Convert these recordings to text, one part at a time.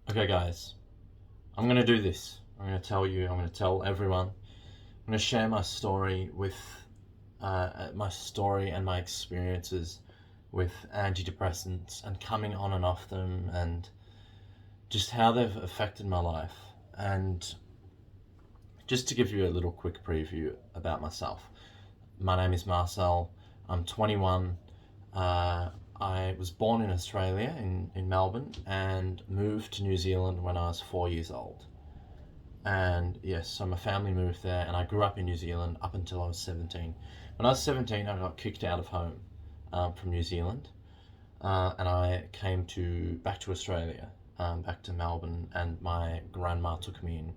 Okay, guys, I'm going to do this. I'm going to tell you, I'm going to tell everyone. I'm going to share my story and my experiences with antidepressants and coming on and off them and just how they've affected my life. And just to give you a little quick preview about myself, my name is Marcel. I'm 21. I was born in Australia, in Melbourne, and moved to New Zealand when I was 4 years old. And yes, so my family moved there, and I grew up in New Zealand up until I was 17. When I was 17, I got kicked out of home from New Zealand, and I came back to Australia, back to Melbourne, and my grandma took me in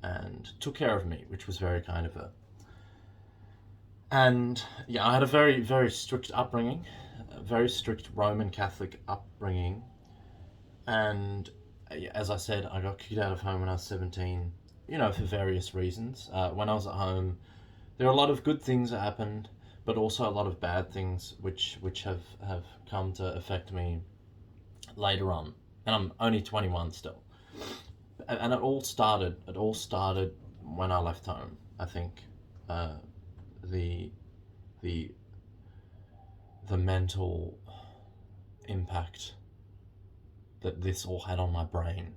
and took care of me, which was very kind of her. And yeah, I had a very, very strict upbringing, a very strict Roman Catholic upbringing. And as I said, I got kicked out of home when I was 17, for various reasons. When I was at home, there are a lot of good things that happened, but also a lot of bad things which have come to affect me later on. And I'm only 21 still. And it all started when I left home. I think the the the mental impact that this all had on my brain.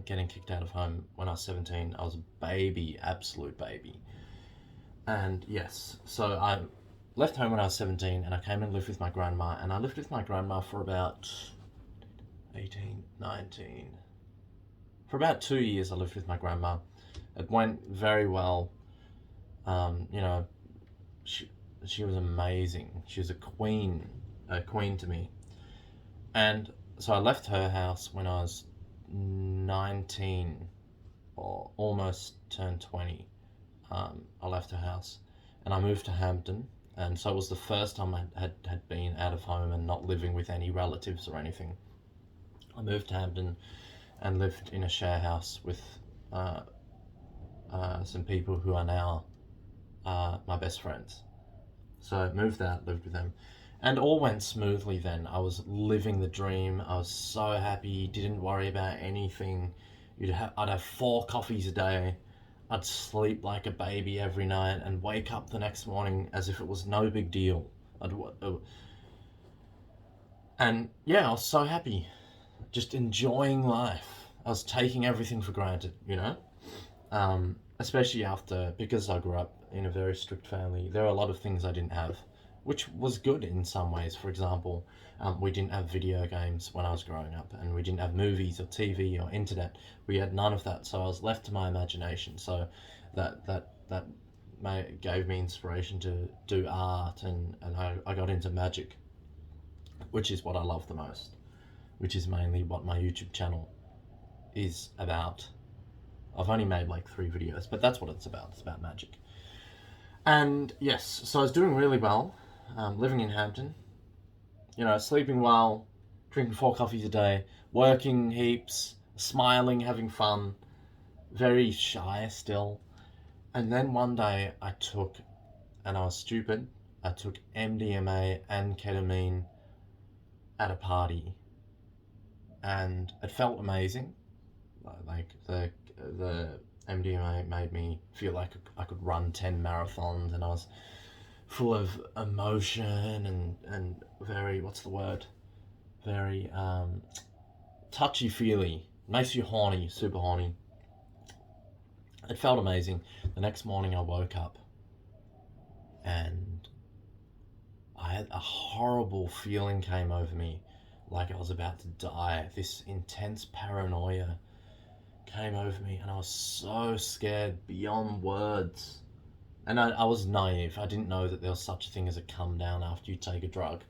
Getting kicked out of home when I was 17, I was a baby, absolute baby. And yes, so I left home when I was 17 and I came and lived with my grandma. And I lived with my grandma for about 18, 19. For about 2 years, I lived with my grandma. It went very well. Um, you know, she, she was amazing. She was a queen to me. And so I left her house when I was 19 or almost turned 20. I left her house and I moved to Hampton. And so it was the first time I had been out of home and not living with any relatives or anything. I moved to Hampton and lived in a share house with uh, some people who are now my best friends. So I moved out, lived with them, and all went smoothly then. I was living the dream. I was so happy, didn't worry about anything. I'd have 4 coffees a day. I'd sleep like a baby every night and wake up the next morning as if it was no big deal. And yeah, I was so happy, just enjoying life. I was taking everything for granted. Especially because I grew up in a very strict family. There are a lot of things I didn't have, which was good in some ways. For example, we didn't have video games when I was growing up, and we didn't have movies or TV or internet. We had none of that, so I was left to my imagination. So that gave me inspiration to do art, and I got into magic, which is what I love the most, which is mainly what my YouTube channel is about. I've only made like 3 videos, but that's what it's about. It's about magic. And yes, so I was doing really well, living in Hampton, sleeping well, drinking 4 coffees a day, working heaps, smiling, having fun, very shy still. And then one day and I was stupid, I took MDMA and ketamine at a party, and it felt amazing. Like the MDMA made me feel like I could run 10 marathons, and I was full of emotion and very, what's the word? Very touchy feely. Makes you horny, super horny. It felt amazing. The next morning I woke up and I had a horrible feeling came over me, like I was about to die. This intense paranoia came over me, and I was so scared beyond words. And I was naive. I didn't know that there was such a thing as a come down after you take a drug.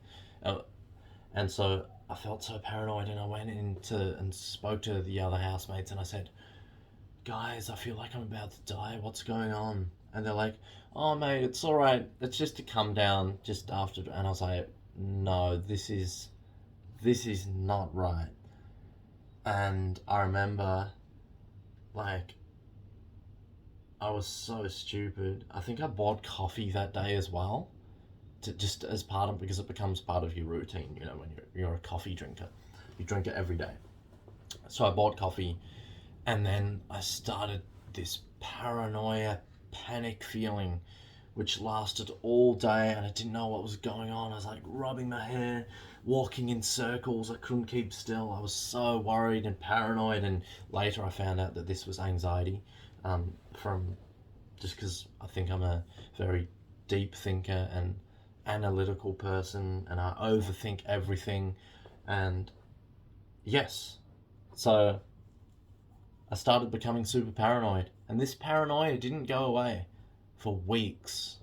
And so I felt so paranoid, and I went into and spoke to the other housemates, and I said, guys, I feel like I'm about to die. What's going on? And they're like, oh, mate, it's all right. It's just a come down just after. And I was like, no, this is not right. And I remember, like, I was so stupid. I think I bought coffee that day as well, just as because it becomes part of your routine. When you're a coffee drinker, you drink it every day. So I bought coffee, and then I started this paranoia, panic feeling, which lasted all day, and I didn't know what was going on. I was like rubbing my hair, walking in circles. I couldn't keep still. I was so worried and paranoid, and later I found out that this was anxiety, from just because I think I'm a very deep thinker and analytical person, and I overthink everything. And yes, so I started becoming super paranoid, and this paranoia didn't go away for weeks,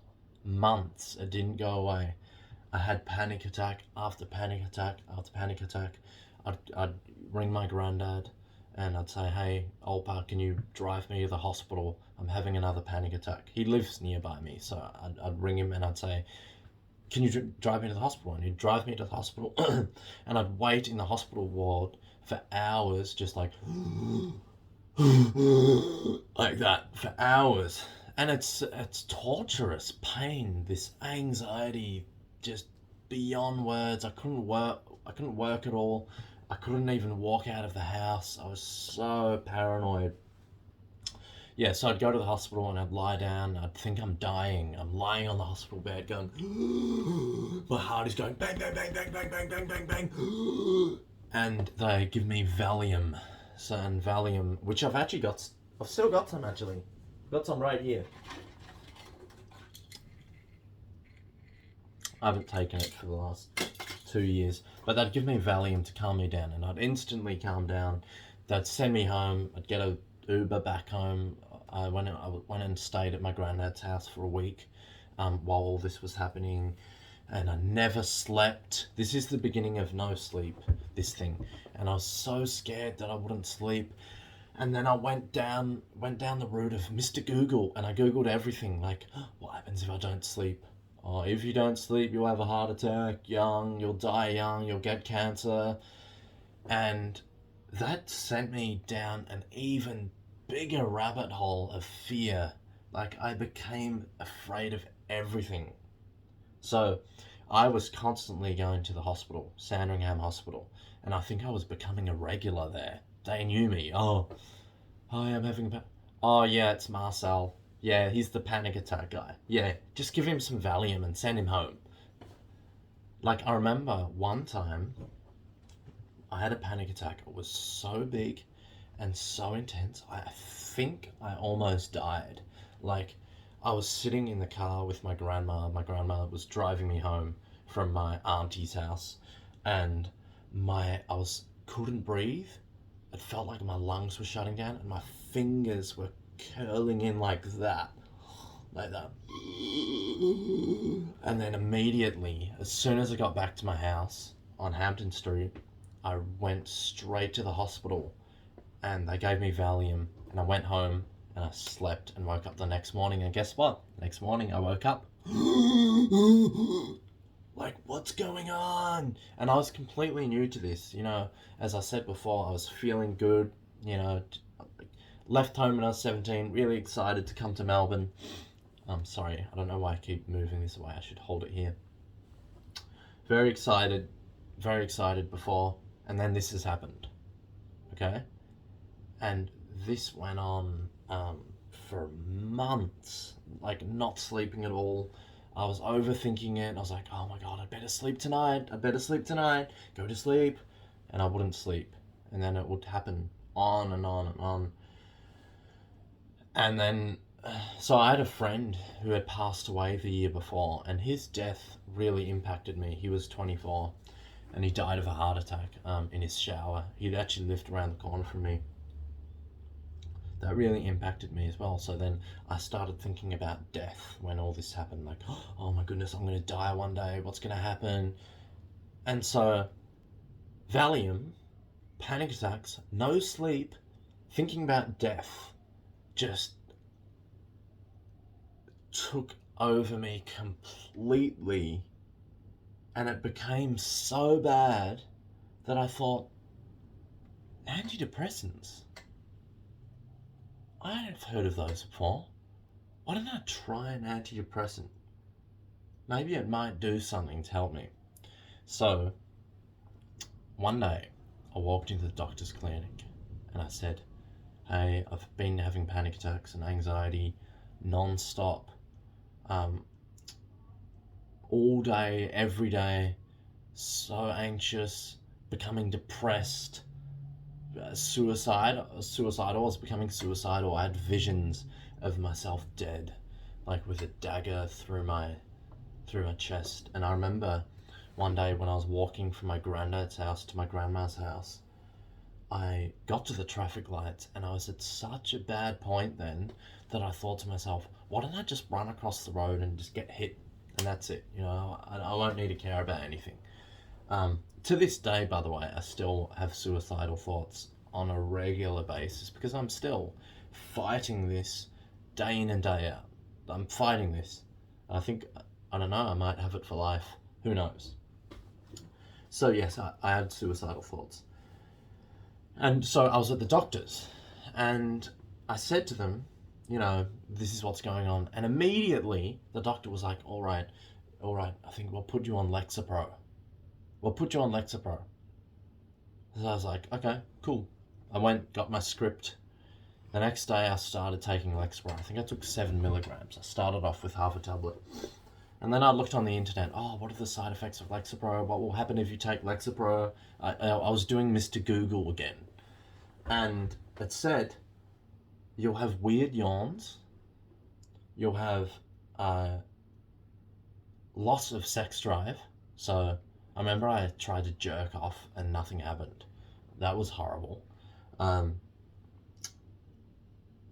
months. It didn't go away. I had panic attack after panic attack after panic attack. I'd ring my granddad and I'd say, "Hey, Olpa, can you drive me to the hospital? I'm having another panic attack." He lives nearby me, so I'd ring him and I'd say, "Can you drive me to the hospital?" And he'd drive me to the hospital, and I'd wait in the hospital ward for hours, just like like that for hours. And it's torturous pain, this anxiety, just beyond words. I couldn't work at all. I couldn't even walk out of the house. I was so paranoid. Yeah, so I'd go to the hospital and I'd lie down. I'd think I'm dying. I'm lying on the hospital bed going, my heart is going bang, bang, bang, bang, bang, bang, bang, bang, bang. And they give me Valium. So, and Valium, which I've still got some actually. Got some right here. I haven't taken it for the last 2 years. But they'd give me Valium to calm me down, and I'd instantly calm down. They'd send me home. I'd get a Uber back home. I went and stayed at my granddad's house for a week, while all this was happening, and I never slept. This is the beginning of no sleep, this thing, and I was so scared that I wouldn't sleep. And then I went down the route of Mr. Google, and I Googled everything, like, what happens if I don't sleep? Oh, if you don't sleep, you'll have a heart attack, you'll die young, you'll get cancer. And that sent me down an even bigger rabbit hole of fear. Like, I became afraid of everything. So I was constantly going to the hospital, Sandringham Hospital, and I think I was becoming a regular there. They knew me. Oh, hi, I'm having a oh, yeah, it's Marcel. Yeah, he's the panic attack guy. Yeah, just give him some Valium and send him home. Like, I remember one time I had a panic attack. It was so big and so intense. I think I almost died. Like, I was sitting in the car with my grandma. My grandma was driving me home from my auntie's house, and couldn't breathe. It felt like my lungs were shutting down, and my fingers were curling in like that. Like that. And then immediately, as soon as I got back to my house on Hampton Street, I went straight to the hospital, and they gave me Valium, and I went home and I slept and woke up the next morning, and guess what? Next morning I woke up. Like, what's going on? And I was completely new to this, as I said before, I was feeling good, left home when I was 17, really excited to come to Melbourne. I'm sorry, I don't know why I keep moving this away, I should hold it here. Very excited before, and then this has happened, okay? And this went on for months, like not sleeping at all. I was overthinking it. I was like, oh my God, I better sleep tonight. Go to sleep. And I wouldn't sleep. And then it would happen on and on and on. And then, so I had a friend who had passed away the year before, and his death really impacted me. He was 24, and he died of a heart attack in his shower. He'd actually lived around the corner from me. That really impacted me as well. So then I started thinking about death when all this happened. Like, oh my goodness, I'm going to die one day. What's going to happen? And so Valium, panic attacks, no sleep, thinking about death just took over me completely. And it became so bad that I thought, antidepressants? I have heard of those before. Why don't I try an antidepressant? Maybe it might do something to help me. So, one day, I walked into the doctor's clinic, and I said, hey, I've been having panic attacks and anxiety non-stop, all day, every day, so anxious, becoming depressed, suicidal. I was becoming suicidal. I had visions of myself dead, like with a dagger through my chest. And I remember one day when I was walking from my granddad's house to my grandma's house, I got to the traffic lights and I was at such a bad point then that I thought to myself, why don't I just run across the road and just get hit, and that's it, I won't need to care about anything. To this day, by the way, I still have suicidal thoughts on a regular basis because I'm still fighting this day in and day out. I'm fighting this. I think, I don't know, I might have it for life. Who knows? So yes, I had suicidal thoughts. And so I was at the doctor's and I said to them, this is what's going on. And immediately the doctor was like, all right, I think we'll put you on Lexapro. So I was like, okay, cool. I went, got my script. The next day I started taking Lexapro. I think I took 7 milligrams. I started off with half a tablet. And then I looked on the internet, what are the side effects of Lexapro? What will happen if you take Lexapro? I was doing Mr. Google again. And it said, you'll have weird yawns. You'll have loss of sex drive. So I remember I tried to jerk off and nothing happened. That was horrible. And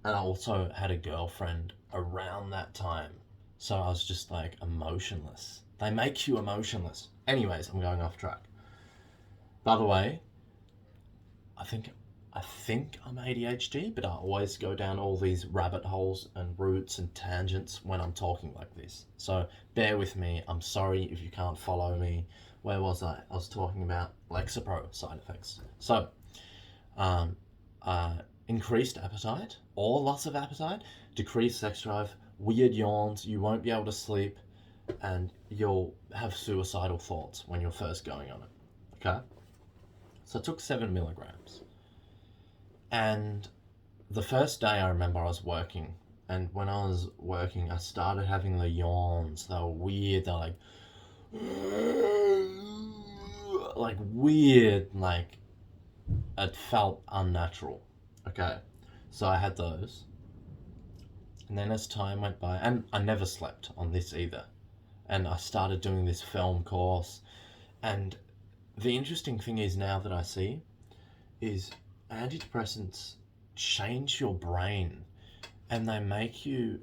I also had a girlfriend around that time. So I was just like emotionless. They make you emotionless. Anyways, I'm going off track. By the way, I think I'm ADHD, but I always go down all these rabbit holes and routes and tangents when I'm talking like this. So bear with me. I'm sorry if you can't follow me. Where was I? I was talking about Lexapro side effects. So, increased appetite or loss of appetite, decreased sex drive, weird yawns, you won't be able to sleep, and you'll have suicidal thoughts when you're first going on it. Okay? So I took 7 milligrams. And the first day I remember I was working, and when I was working, I started having the yawns. They were weird. They're like weird, like it felt unnatural. Okay, so I had those. And then as time went by, and I never slept on this either, and I started doing this film course. And the interesting thing is now that I see is antidepressants change your brain and they make you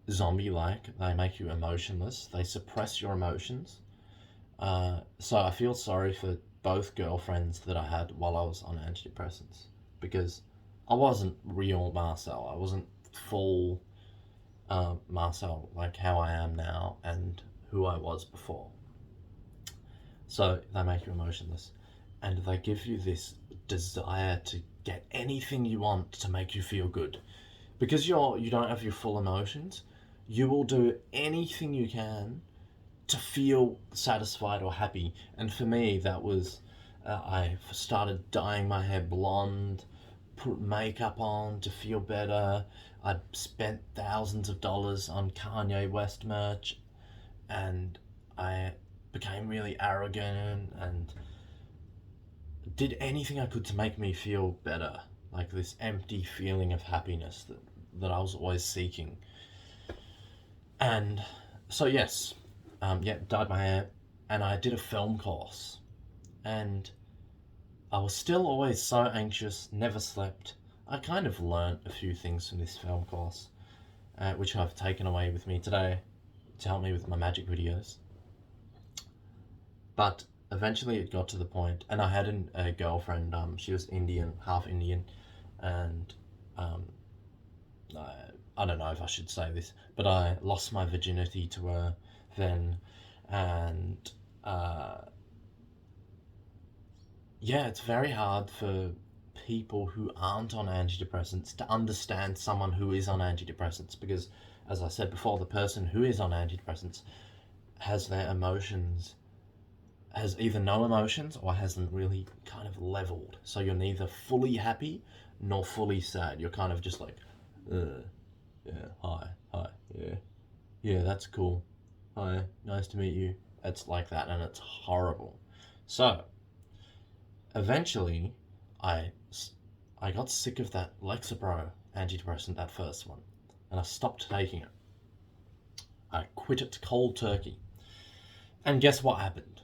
zombie-like, they make you emotionless, they suppress your emotions. So I feel sorry for both girlfriends that I had while I was on antidepressants because I wasn't real Marcel. I wasn't full Marcel like how I am now and who I was before. So they make you emotionless and they give you this desire to get anything you want to make you feel good. Because you don't have your full emotions, you will do anything you can to feel satisfied or happy. And for me, that was I started dyeing my hair blonde, put makeup on to feel better. I'd spent thousands of dollars on Kanye West merch, and I became really arrogant and did anything I could to make me feel better, like this empty feeling of happiness that I was always seeking. And so yes, dyed my hair, and I did a film course, and I was still always so anxious, never slept. I kind of learnt a few things from this film course, which I've taken away with me today to help me with my magic videos. But eventually it got to the point, and I had a girlfriend, she was Indian, half Indian, and I don't know if I should say this, but I lost my virginity to her then, and it's very hard for people who aren't on antidepressants to understand someone who is on antidepressants because, as I said before, the person who is on antidepressants has their emotions, has either no emotions or hasn't really kind of leveled. So you're neither fully happy nor fully sad. You're kind of just like, yeah, hi, yeah, yeah, that's cool. Hi, nice to meet you. It's like that, and it's horrible. So, eventually, I, I got sick of that Lexapro antidepressant, that first one, and I stopped taking it. I quit it cold turkey. And guess what happened?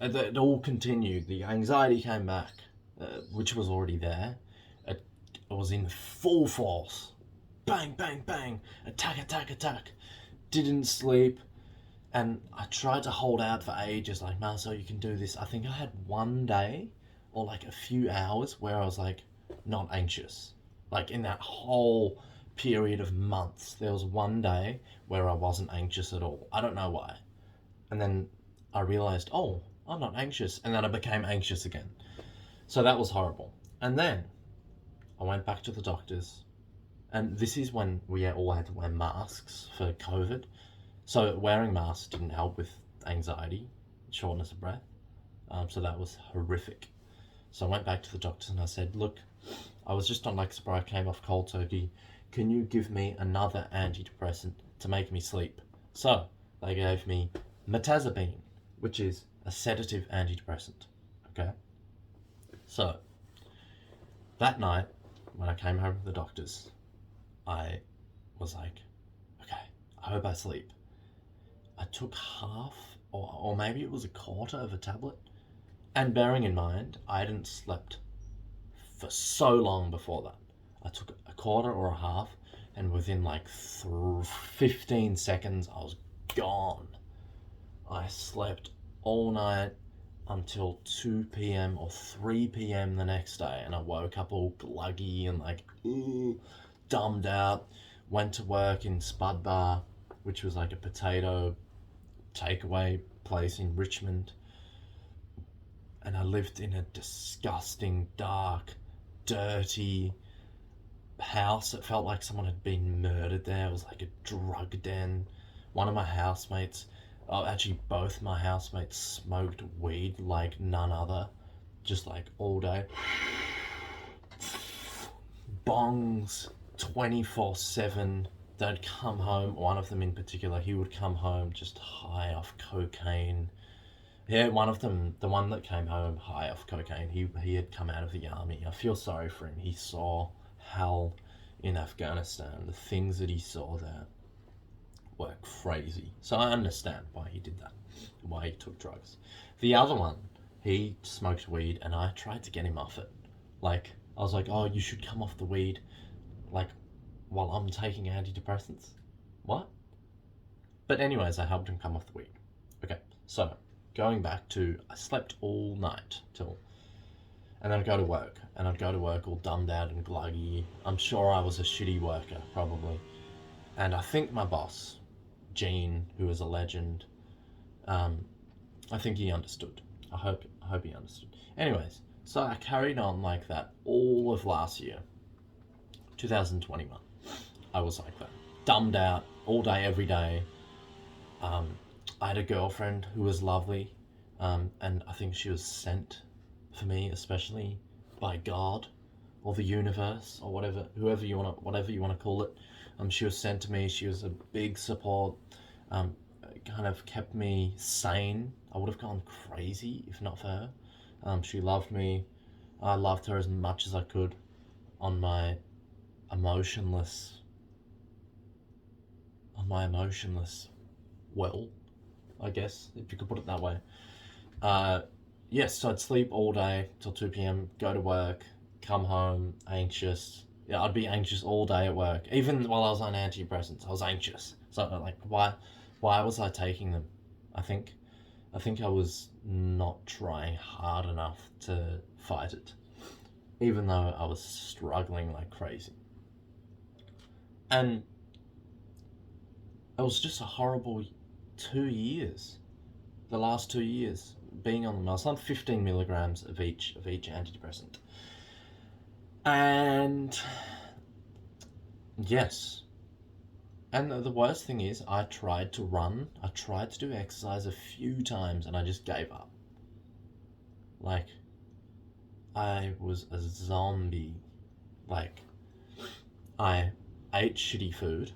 It all continued. The anxiety came back, which was already there. It was in full force. Bang, bang, bang. Attack, attack, attack. Didn't sleep. And I tried to hold out for ages, like, Marcel, you can do this. I think I had one day or like a few hours where I was like not anxious. Like in that whole period of months, there was one day where I wasn't anxious at all. I don't know why. And then I realized, oh, I'm not anxious. And then I became anxious again. So that was horrible. And then I went back to the doctors. And this is when we all had to wear masks for COVID. So wearing masks didn't help with anxiety, shortness of breath. So that was horrific. So I went back to the doctors and I said, look, I was just on Lexapro, I came off cold turkey. Can you give me another antidepressant to make me sleep? So they gave me mirtazapine, which is a sedative antidepressant. Okay? So that night, when I came home from the doctors, I was like, okay, I hope I sleep. I took half, or maybe it was a quarter of a tablet. And bearing in mind, I hadn't slept for so long before that. I took a quarter or a half, and within like 15 seconds, I was gone. I slept all night until 2 p.m. or 3 p.m. the next day, and I woke up all gluggy and like, dumbed out. Went to work in Spud Bar, which was like a potato takeaway place in Richmond. And I lived in a disgusting, dark, dirty house. It felt like someone had been murdered there. It was like a drug den. One of my housemates, actually both my housemates, smoked weed like none other. Just like all day. Bongs, 24/7. They'd come home, one of them in particular, he would come home just high off cocaine. Yeah, one of them, the one that came home high off cocaine, he had come out of the army. I feel sorry for him. He saw hell in Afghanistan. The things that he saw there were crazy. So I understand why he did that, why he took drugs. The other one, he smoked weed and I tried to get him off it. Like, I was like, oh, you should come off the weed, like, while I'm taking antidepressants. What? But anyways, I helped him come off the weed. Okay, so going back to, I slept all night till, and then I'd go to work, and I'd go to work all dumbed out and gluggy. I'm sure I was a shitty worker, probably. And I think my boss, Gene, who is a legend, I think he understood. I hope he understood. Anyways, so I carried on like that all of last year, 2021. I was like that, dumbed out all day, every day. I had a girlfriend who was lovely, and I think she was sent for me, especially by God or the universe or whatever, whatever you want to call it. She was sent to me. She was a big support. Kind of kept me sane. I would have gone crazy if not for her. She loved me. I loved her as much as I could on my emotionless well, I guess, if you could put it that way. Yes, so I'd sleep all day till 2 p.m, go to work, come home, anxious. Yeah, I'd be anxious all day at work. Even while I was on antidepressants, I was anxious. So, like, why was I taking them? I think I was not trying hard enough to fight it, even though I was struggling like crazy. And it was just a horrible 2 years. The last 2 years being on them. I was on 15 milligrams of each antidepressant. And yes. And the worst thing is, I tried to run, I tried to do exercise a few times, and I just gave up. Like, I was a zombie. Like, I ate shitty food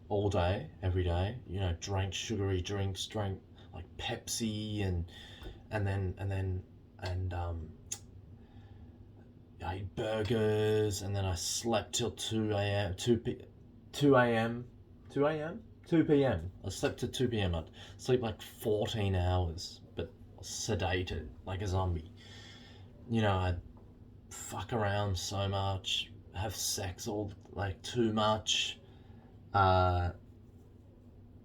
all day, every day. You know, drank sugary drinks, drank like Pepsi, and I ate burgers, and then I slept till 2 a.m. 2 a.m. 2 a.m. 2 p.m. I slept till 2 p.m. I'd sleep like 14 hours, but sedated like a zombie. You know, I'd fuck around so much, have sex all like too much, uh,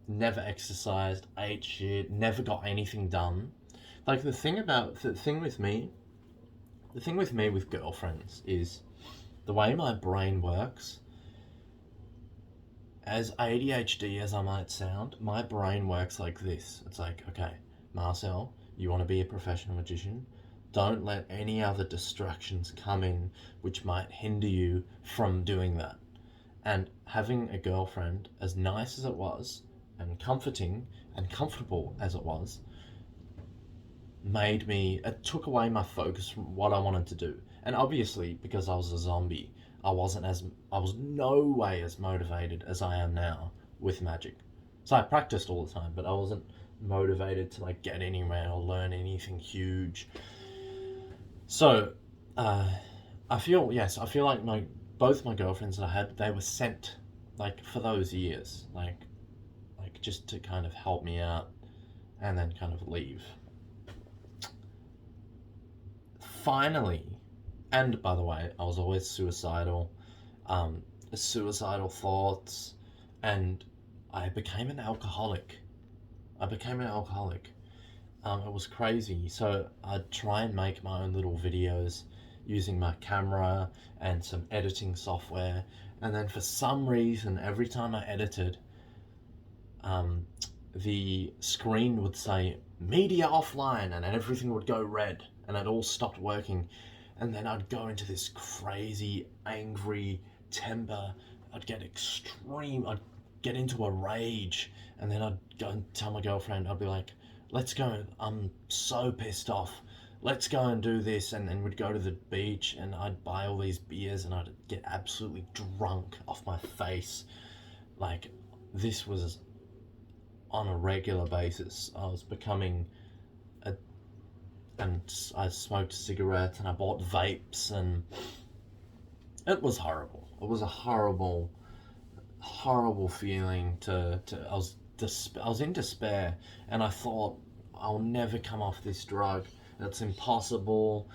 never exercised, ate shit, never got anything done. Like the thing with me with girlfriends is the way my brain works. As ADHD as I might sound, my brain works like this. It's like, okay, Marcel, you want to be a professional magician? Don't let any other distractions come in which might hinder you from doing that. And having a girlfriend, as nice as it was, and comforting and comfortable as it was, it took away my focus from what I wanted to do. And obviously, because I was a zombie, I was no way as motivated as I am now with magic. So I practiced all the time, but I wasn't motivated to like get anywhere or learn anything huge. So, uh, I feel like both my girlfriends that I had, they were sent like for those years, like just to kind of help me out and then kind of leave. Finally, and by the way, I was always suicidal, suicidal thoughts, and I became an alcoholic. I became an alcoholic. It was crazy. So I'd try and make my own little videos using my camera and some editing software, and then for some reason, every time I edited, um, the screen would say media offline, and everything would go red, and it all stopped working. And then I'd go into this crazy, angry temper. I'd get extreme. I'd get into a rage, and then I'd go and tell my girlfriend. I'd be like, "Let's go. I'm so pissed off. Let's go and do this." And then we'd go to the beach, and I'd buy all these beers, and I'd get absolutely drunk off my face. Like, this was on a regular basis. I was becoming a and I smoked cigarettes and I bought vapes, and it was horrible. It was a horrible, horrible feeling I was in despair, and I thought, I'll never come off this drug. It's impossible.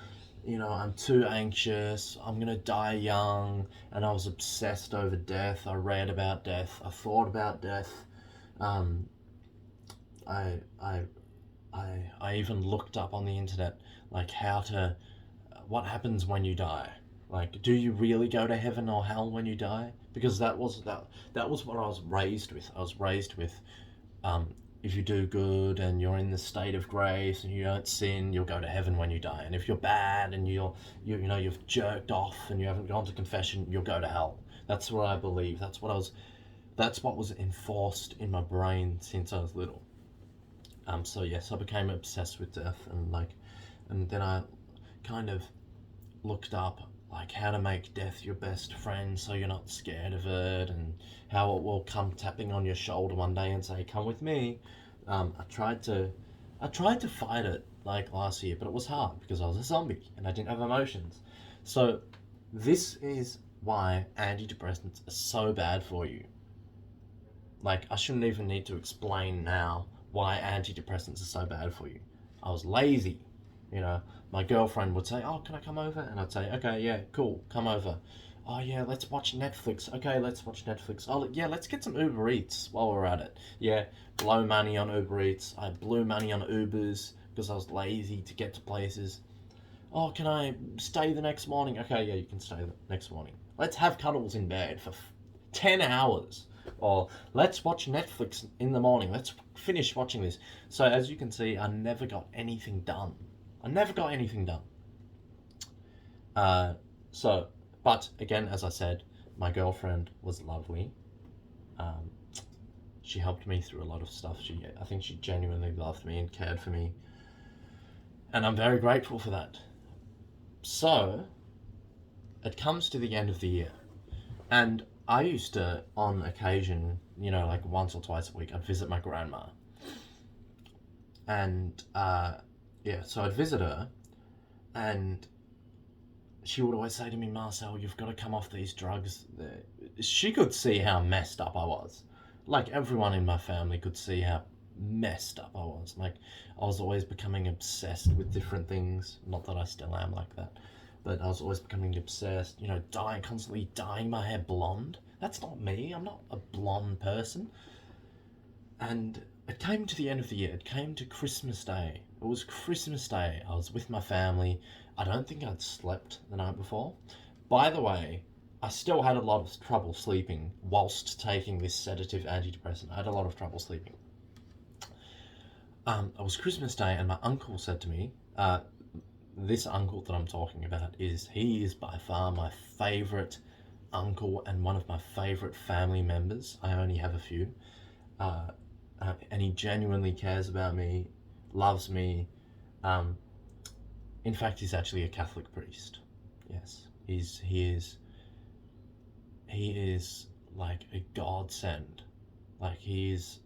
You know, I'm too anxious. I'm gonna die young. And I was obsessed over death. I read about death. I thought about death. Um, I, I, I even looked up on the internet, like what happens when you die. Like, do you really go to heaven or hell when you die? Because that was what I was raised with. I was raised with, if you do good and you're in the state of grace and you don't sin, you'll go to heaven when you die. And if you're bad and you've jerked off and you haven't gone to confession, you'll go to hell. That's what I believe. That's what was enforced in my brain since I was little. So yes, I became obsessed with death, and then I kind of looked up like how to make death your best friend so you're not scared of it, and how it will come tapping on your shoulder one day and say, "Come with me." I tried to fight it like last year, but it was hard because I was a zombie and I didn't have emotions. So this is why antidepressants are so bad for you. Like, I shouldn't even need to explain now why antidepressants are so bad for you. I was lazy. You know, my girlfriend would say, "Oh, can I come over?" And I'd say, "Okay, yeah, cool, come over." "Oh, yeah, let's watch Netflix." "Okay, let's watch Netflix." "Oh, yeah, let's get some Uber Eats while we're at it." Yeah, blow money on Uber Eats. I blew money on Ubers because I was lazy to get to places. "Oh, can I stay the next morning?" "Okay, yeah, you can stay the next morning." Let's have cuddles in bed for 10 hours. Or let's watch Netflix in the morning. Let's finish watching this. So as you can see, I never got anything done. I never got anything done. Uh, so, but again, as I said, my girlfriend was lovely. Um, she helped me through a lot of stuff. I think she genuinely loved me and cared for me, and I'm very grateful for that. So it comes to the end of the year, and I used to, on occasion, like once or twice a week, I'd visit my grandma. And yeah, so I'd visit her, and she would always say to me, Marcel, you've got to come off these drugs. She could see how messed up I was. Like, everyone in my family could see how messed up I was. Like, I was always becoming obsessed with different things. Not that I still am like that, but I was always becoming obsessed, constantly dyeing my hair blonde. That's not me. I'm not a blonde person. And it came to the end of the year. It came to Christmas Day. It was Christmas Day. I was with my family. I don't think I'd slept the night before. By the way, I still had a lot of trouble sleeping whilst taking this sedative antidepressant. I had a lot of trouble sleeping. It was Christmas Day, and my uncle said to me, this uncle that I'm talking about he is by far my favourite uncle and one of my favourite family members. I only have a few. And he genuinely cares about me, loves me. In fact, he's actually a Catholic priest. Yes, he is like a godsend. Like, he is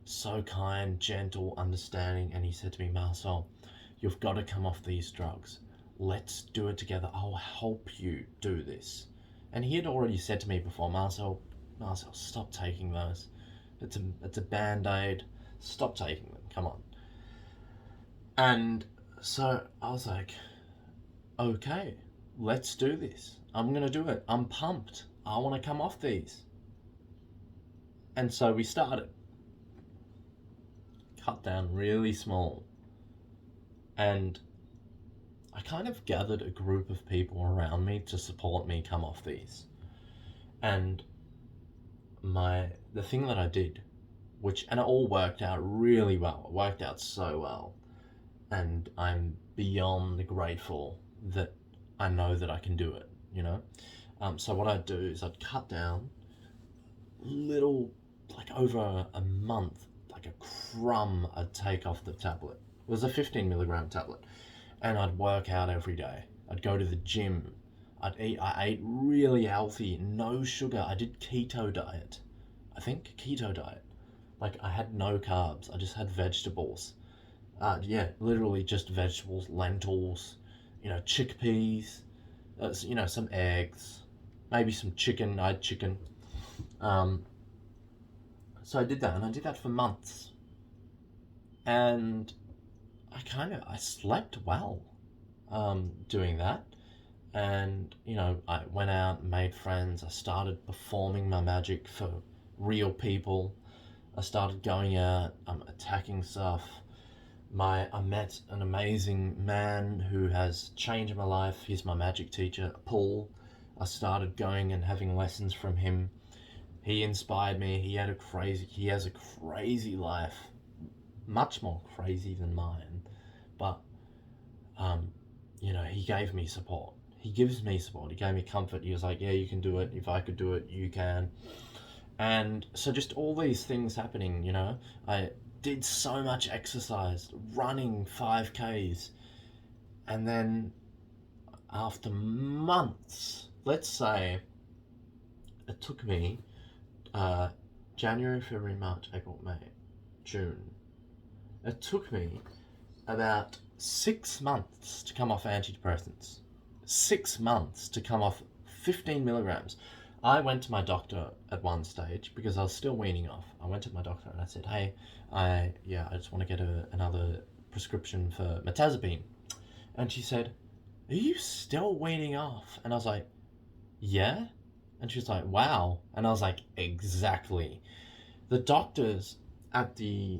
so kind, gentle, understanding. And he said to me, Marcel, you've got to come off these drugs. Let's do it together. I'll help you do this. And he had already said to me before, Marcel, stop taking those. It's a band-aid. Stop taking them. Come on. And so I was like, okay, let's do this. I'm going to do it. I'm pumped. I want to come off these. And so we started. Cut down really small. And I kind of gathered a group of people around me to support me come off these. And the thing that I did, and it all worked out really well. It worked out so well. And I'm beyond grateful that I know that I can do it, So what I'd do is I'd cut down little, like over a month, like a crumb I'd take off the tablet. It was a 15 milligram tablet. And I'd work out every day. I'd go to the gym. I ate really healthy, no sugar. I did keto diet. Like, I had no carbs. I just had vegetables. Literally just vegetables, lentils, chickpeas, some eggs, maybe some chicken. I had chicken. So I did that, and I did that for months. And I slept well doing that. And, I went out and made friends. I started performing my magic for real people. I started going out, attacking stuff. I met an amazing man who has changed my life. He's my magic teacher, Paul. I started going and having lessons from him. He inspired me. He has a crazy life, much more crazy than mine. But, he gave me support. He gives me support. He gave me comfort. He was like, yeah, you can do it. If I could do it, you can. And so just all these things happening, I did so much exercise, running 5Ks. And then after months, let's say it took me January, February, March, April, May, June. It took me about 6 months to come off antidepressants. 6 months to come off 15 milligrams. I went to my doctor at one stage because I was still weaning off. I went to my doctor and I said, hey, I just want to get another prescription for mirtazapine. And she said, are you still weaning off? And I was like, yeah. And she was like, wow. And I was like, exactly. The doctors at the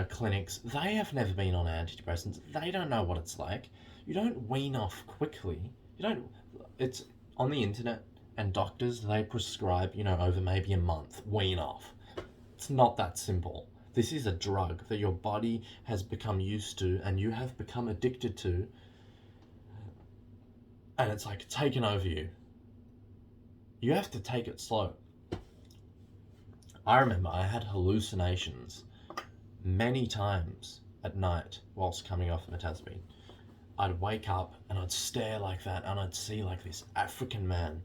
clinics, they have never been on antidepressants. They don't know what it's like. You don't wean off quickly. It's on the internet, and doctors, they prescribe, over maybe a month, wean off. It's not that simple. This is a drug that your body has become used to and you have become addicted to, and it's like taken over you. You have to take it slow. I remember I had hallucinations many times at night whilst coming off mirtazapine. I'd wake up and I'd stare like that, and I'd see like this African man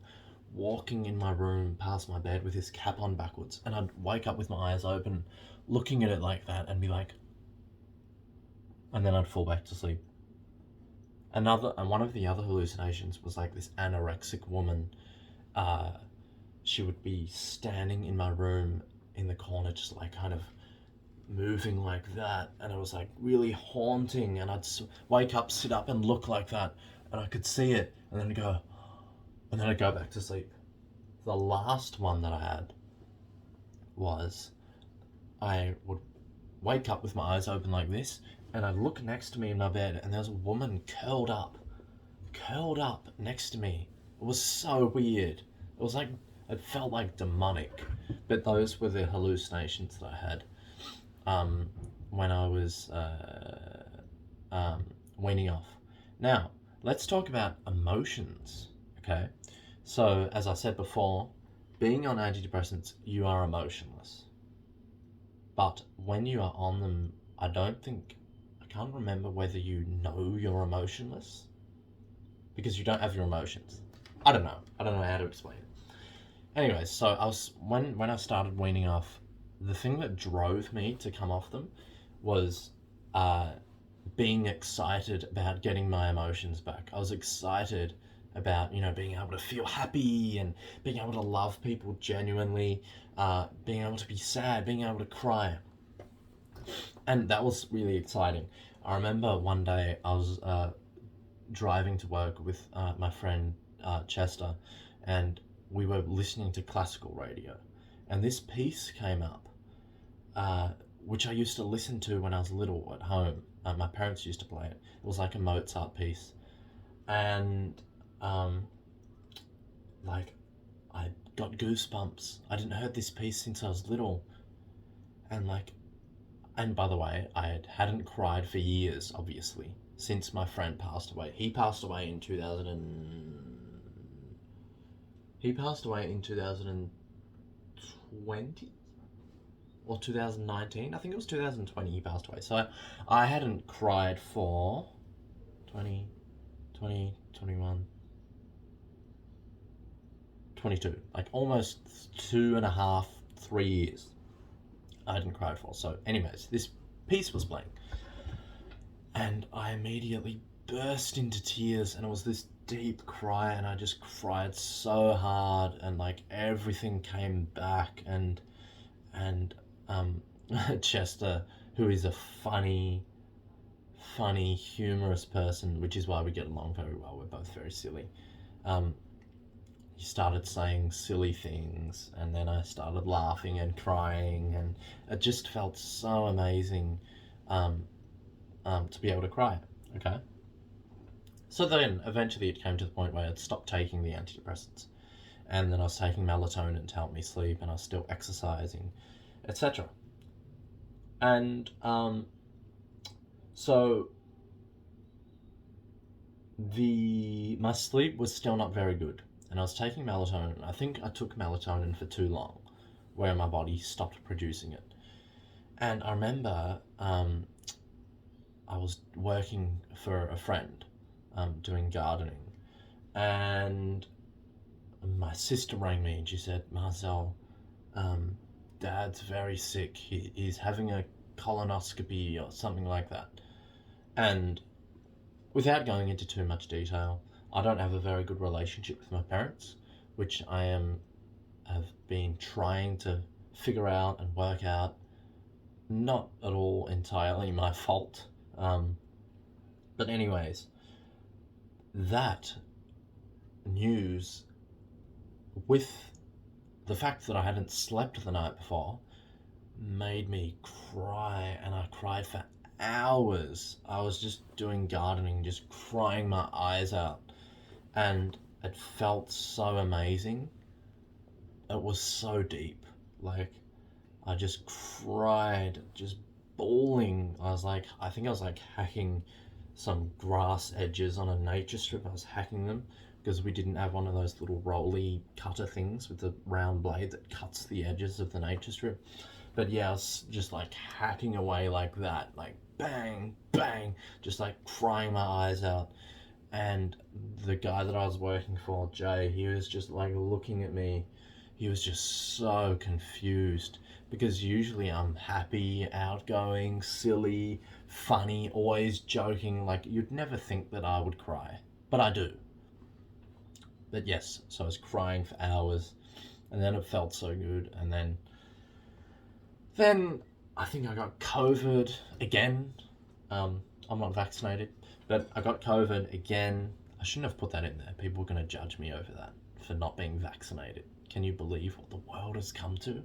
walking in my room past my bed with his cap on backwards, and I'd wake up with my eyes open, looking at it like that, and be like, and then I'd fall back to sleep. One of the other hallucinations was like this anorexic woman. She would be standing in my room in the corner, just like kind of moving like that, and it was like really haunting. And I'd wake up, sit up, and look like that, and I could see it, and then I'd go back to sleep. The last one that I had was I would wake up with my eyes open like this, and I'd look next to me in my bed, and there was a woman curled up next to me. It was so weird. It was like, it felt like demonic. But those were the hallucinations that I had when I was weaning off. Now, let's talk about emotions, okay? So, as I said before, being on antidepressants, you are emotionless. But when you are on them, I can't remember whether you know you're emotionless, because you don't have your emotions. I don't know how to explain it. Anyways, so when I started weaning off, the thing that drove me to come off them was being excited about getting my emotions back. I was excited about, being able to feel happy and being able to love people genuinely, being able to be sad, being able to cry. And that was really exciting. I remember one day I was driving to work with my friend Chester, and we were listening to classical radio, and this piece came up, which I used to listen to when I was little at home. My parents used to play it. It was like a Mozart piece, and like, I got goosebumps. I didn't heard this piece since I was little, and by the way, I hadn't cried for years, obviously, since my friend passed away. He passed away in 2020 or 2019. I think it was 2020 he passed away. So I hadn't cried for 20, 21, 22, like almost 2.5, 3 years. I hadn't cried for. So anyways, this piece was playing, and I immediately burst into tears, and it was this deep cry, and I just cried so hard, and like everything came back, and Chester, who is a funny, humorous person, which is why we get along very well. We're both very silly. He started saying silly things, and then I started laughing and crying, and it just felt so amazing to be able to cry, okay? So then, eventually it came to the point where I'd stopped taking the antidepressants, and then I was taking melatonin to help me sleep, and I was still exercising, etc. And so my sleep was still not very good, and I was taking melatonin. I think I took melatonin for too long, where my body stopped producing it. And I remember I was working for a friend, doing gardening, and my sister rang me, and she said, "Marcel, Dad's very sick. He's having a colonoscopy or something like that." And without going into too much detail, I don't have a very good relationship with my parents, which have been trying to figure out and work out. Not at all entirely my fault. But anyways, that news, with the fact that I hadn't slept the night before, made me cry, and I cried for hours. I was just doing gardening, just crying my eyes out, and it felt so amazing. It was so deep. Like, I just cried, just bawling. I think I was like hacking some grass edges on a nature strip. I was hacking them because we didn't have one of those little rolly cutter things with the round blade that cuts the edges of the nature strip. But yeah, I was just like hacking away like that, like bang, bang, just like crying my eyes out. And the guy that I was working for, Jay, he was just like looking at me. He was just so confused because usually I'm happy, outgoing, silly, funny, always joking. Like, you'd never think that I would cry, but I do. But yes, so I was crying for hours, and then it felt so good, and then I think I got COVID again. I'm not vaccinated, but I got COVID again. I shouldn't have put that in there. People are going to judge me over that for not being vaccinated. Can you believe what the world has come to?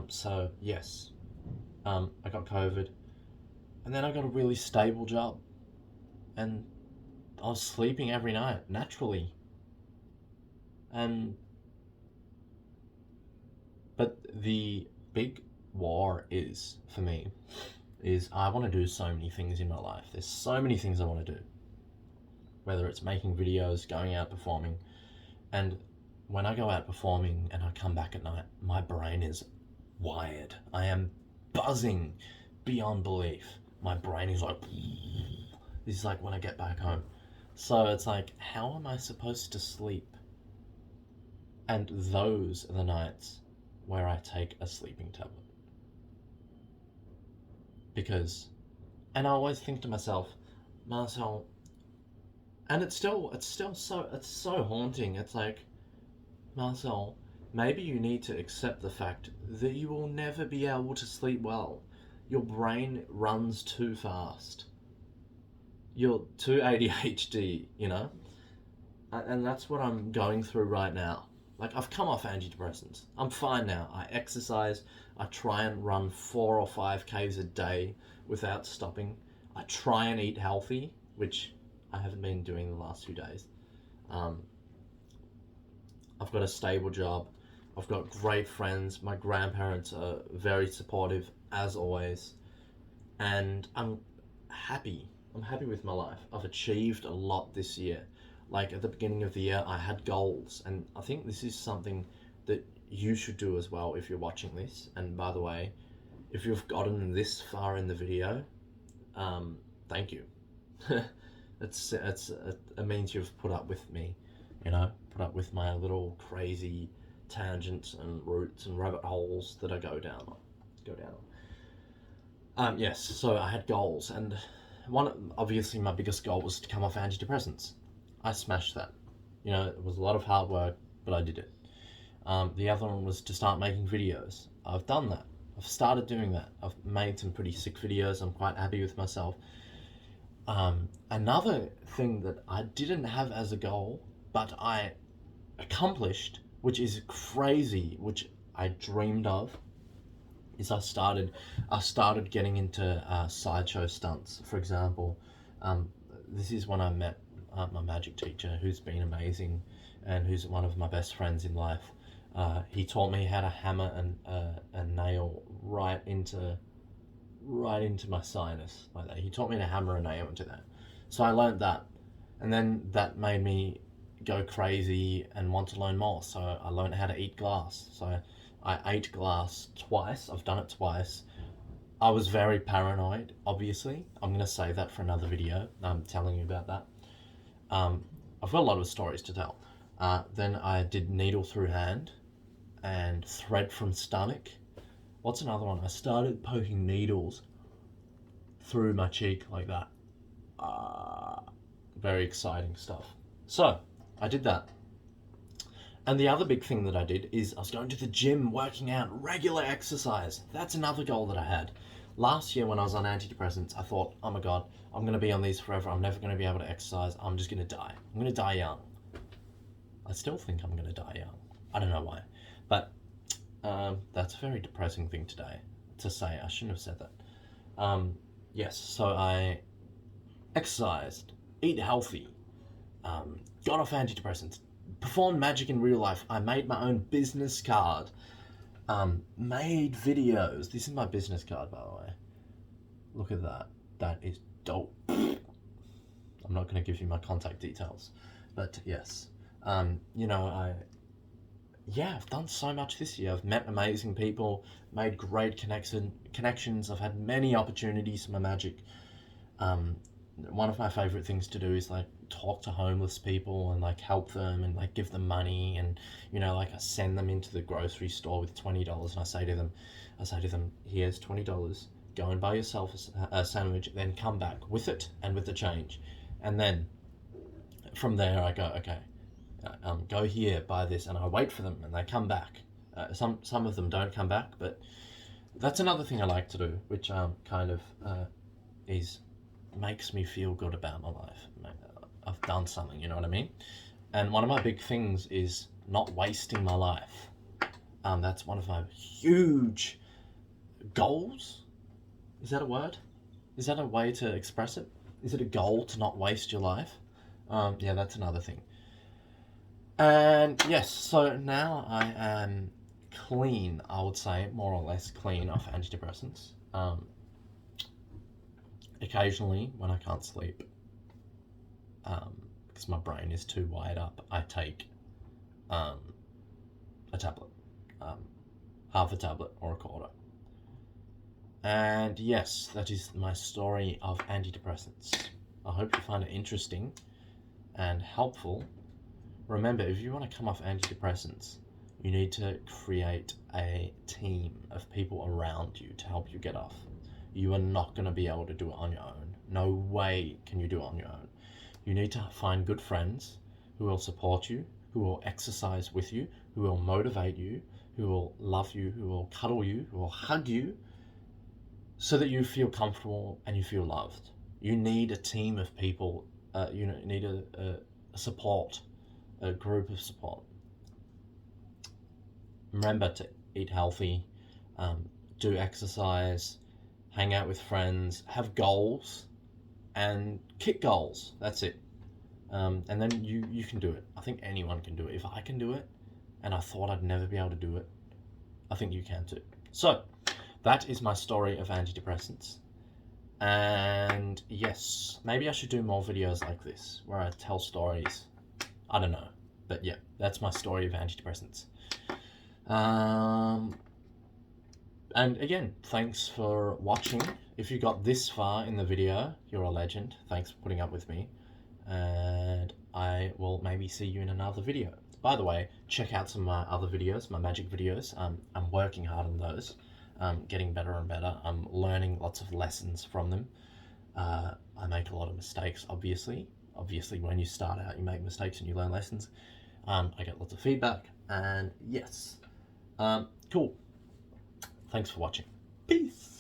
So yes, I got COVID, and then I got a really stable job, and I was sleeping every night naturally. And but the big war is for me is I want to do so many things in my life. There's so many things I want to do. Whether it's making videos, going out performing, and when I go out performing and I come back at night, my brain is wired. I am buzzing beyond belief. My brain is like, this is like when I get back home. So it's like, how am I supposed to sleep? And those are the nights where I take a sleeping tablet. And I always think to myself, Marcel, and it's so haunting. It's like, Marcel, maybe you need to accept the fact that you will never be able to sleep well. Your brain runs too fast. You're too ADHD, you know? And that's what I'm going through right now. Like, I've come off antidepressants. I'm fine now. I exercise. I try and run 4 or 5 Ks a day without stopping. I try and eat healthy, which I haven't been doing the last few days. I've got a stable job. I've got great friends. My grandparents are very supportive, as always. And I'm happy. I'm happy with my life. I've achieved a lot this year. Like, at the beginning of the year, I had goals. And I think this is something that you should do as well if you're watching this. And by the way, if you've gotten this far in the video, thank you. It means you've put up with me, you know, put up with my little crazy tangents and routes and rabbit holes that I go down. Yes, so I had goals, and obviously my biggest goal was to come off antidepressants. I smashed that. You know, it was a lot of hard work, but I did it. The other one was to start making videos. I've done that. I've started doing that. I've made some pretty sick videos. I'm quite happy with myself. Another thing that I didn't have as a goal, but I accomplished, which is crazy, which I dreamed of, is I started getting into sideshow stunts. For example, this is when I met my magic teacher, who's been amazing and who's one of my best friends in life. He taught me how to hammer a nail right into my sinus like that. He taught me to hammer a nail into that. So I learned that, and then that made me go crazy and want to learn more. So I learned how to eat glass. So I ate glass twice. I've done it twice. I was very paranoid, obviously. I'm going to save that for another video. I'm telling you about that. I've got a lot of stories to tell. Then I did needle through hand and thread from stomach. What's another one? I started poking needles through my cheek like that. Very exciting stuff. So I did that. And the other big thing that I did is I was going to the gym, working out, regular exercise. That's another goal that I had. Last year when I was on antidepressants, I thought, oh my God, I'm going to be on these forever. I'm never going to be able to exercise. I'm just going to die. I'm going to die young. I still think I'm going to die young. I don't know why. But that's a very depressing thing to say. I shouldn't have said that. Yes, so I exercised, eat healthy, got off antidepressants, performed magic in real life. I made my own business card, made videos. This is my business card, by the way. Look at that. That is dope. I'm not going to give you my contact details, but yes. yeah, I've done so much this year. I've met amazing people, made great connections. I've had many opportunities for my magic. Um, One of my favorite things to do is like talk to homeless people and like help them and like give them money, and like I send them into the grocery store with $20 and I say to them, here's $20. Go and buy yourself a sandwich, then come back with it and with the change, and then from there I go, okay, go here, buy this, and I wait for them, and they come back. Some of them don't come back, but that's another thing I like to do, which kind of is makes me feel good about my life. I've done something, you know what I mean? And one of my big things is not wasting my life. That's one of my huge goals. Is that a word? Is that a way to express it? Is it a goal to not waste your life? Yeah, that's another thing. And yes, so now I am clean, I would say, more or less clean off antidepressants. Occasionally, when I can't sleep, because my brain is too wired up, I take a tablet, half a tablet or a quarter. And yes, that is my story of antidepressants. I hope you find it interesting and helpful. Remember, if you want to come off antidepressants, you need to create a team of people around you to help you get off. You are not going to be able to do it on your own. No way can you do it on your own. You need to find good friends who will support you, who will exercise with you, who will motivate you, who will love you, who will cuddle you, who will hug you, so that you feel comfortable and you feel loved. You need a team of people. You need a support, a group of support. Remember to eat healthy, do exercise, hang out with friends, have goals, and kick goals. That's it. And then you can do it. I think anyone can do it. If I can do it, and I thought I'd never be able to do it, I think you can too. So, that is my story of antidepressants. And yes, maybe I should do more videos like this, where I tell stories. I don't know. But yeah, that's my story of antidepressants. And again, thanks for watching. If you got this far in the video, you're a legend. Thanks for putting up with me. And I will maybe see you in another video. By the way, check out some of my other videos, my magic videos. I'm working hard on those, getting better and better. I'm learning lots of lessons from them. I make a lot of mistakes, obviously. Obviously, when you start out, you make mistakes and you learn lessons. I get lots of feedback, and yes. Cool. Thanks for watching. Peace.